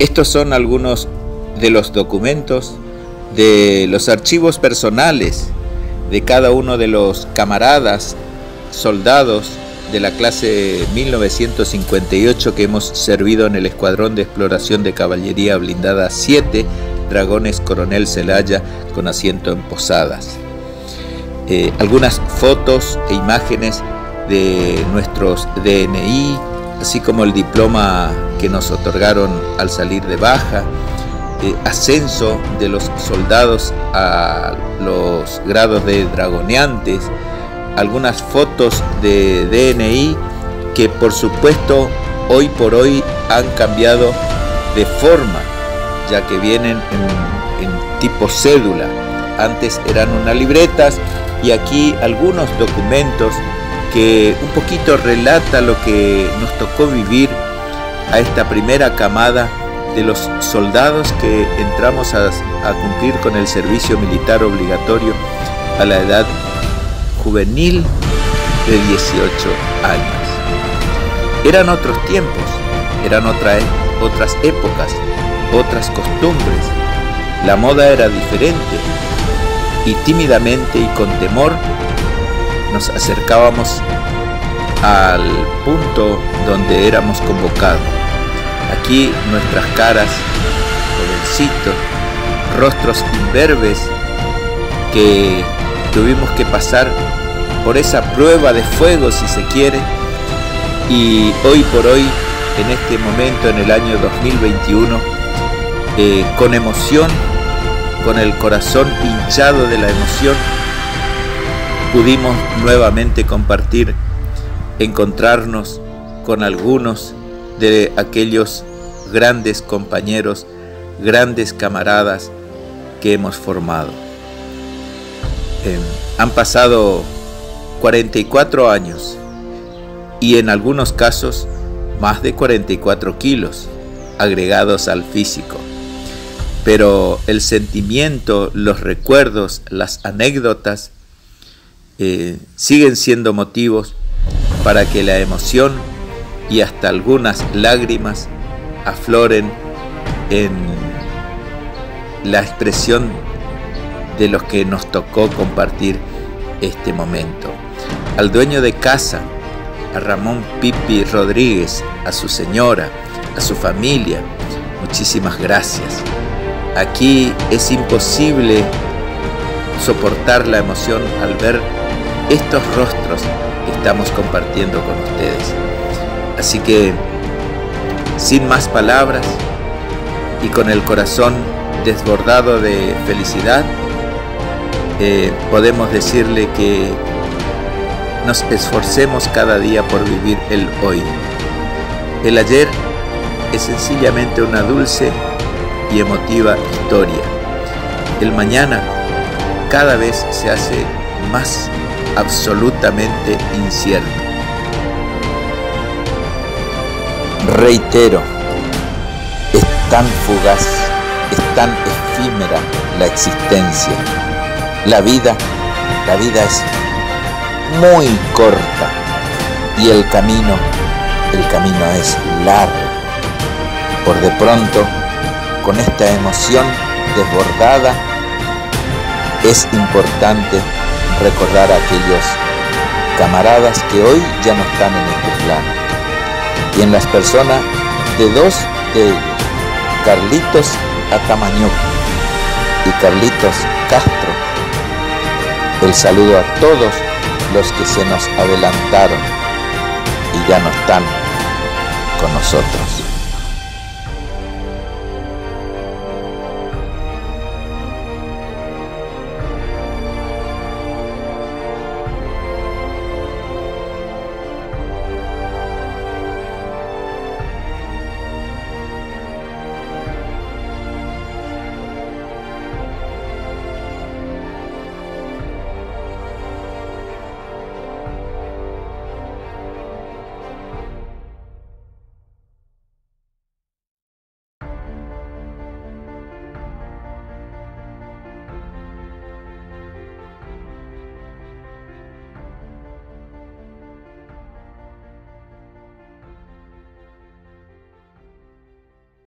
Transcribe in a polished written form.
Estos son algunos de los documentos de los archivos personales de cada uno de los camaradas soldados de la clase 1958 que hemos servido en el Escuadrón de Exploración de Caballería Blindada 7, Dragones Coronel Celaya, con asiento en Posadas. Algunas fotos e imágenes de nuestros DNI, así como el diploma que nos otorgaron al salir de baja, ascenso de los soldados a los grados de dragoneantes, algunas fotos de DNI que por supuesto hoy por hoy han cambiado de forma, ya que vienen en tipo cédula. Antes eran unas libretas, y aquí algunos documentos que un poquito relata lo que nos tocó vivir a esta primera camada de los soldados que entramos a cumplir con el servicio militar obligatorio a la edad juvenil de 18 años. Eran otros tiempos, eran otras épocas, otras costumbres. La moda era diferente y tímidamente y con temor nos acercábamos al punto donde éramos convocados. Aquí nuestras caras, jovencitos, rostros imberbes, que tuvimos que pasar por esa prueba de fuego, si se quiere, y hoy por hoy, en este momento, en el año 2021, con emoción, con el corazón hinchado de la emoción, pudimos nuevamente compartir, encontrarnos con algunos de aquellos grandes compañeros, grandes camaradas que hemos formado. Han pasado 44 años y en algunos casos más de 44 kilos agregados al físico. Pero el sentimiento, los recuerdos, las anécdotas siguen siendo motivos para que la emoción y hasta algunas lágrimas afloren en la expresión de los que nos tocó compartir este momento. Al dueño de casa, a Ramón Pipi Rodríguez, a su señora, a su familia, muchísimas gracias. Aquí es imposible soportar la emoción al ver estos rostros que estamos compartiendo con ustedes. Así que, sin más palabras y con el corazón desbordado de felicidad, podemos decirle que nos esforcemos cada día por vivir el hoy. El ayer es sencillamente una dulce y emotiva historia. El mañana cada vez se hace más absolutamente incierto. Reitero, es tan fugaz, es tan efímera la existencia. La vida es muy corta y el camino es largo. Por de pronto, con esta emoción desbordada, es importante recordar a aquellos camaradas que hoy ya no están en este plano. Y en las personas de dos de ellos, Carlitos Atamañuc y Carlitos Castro, el saludo a todos los que se nos adelantaron y ya no están con nosotros.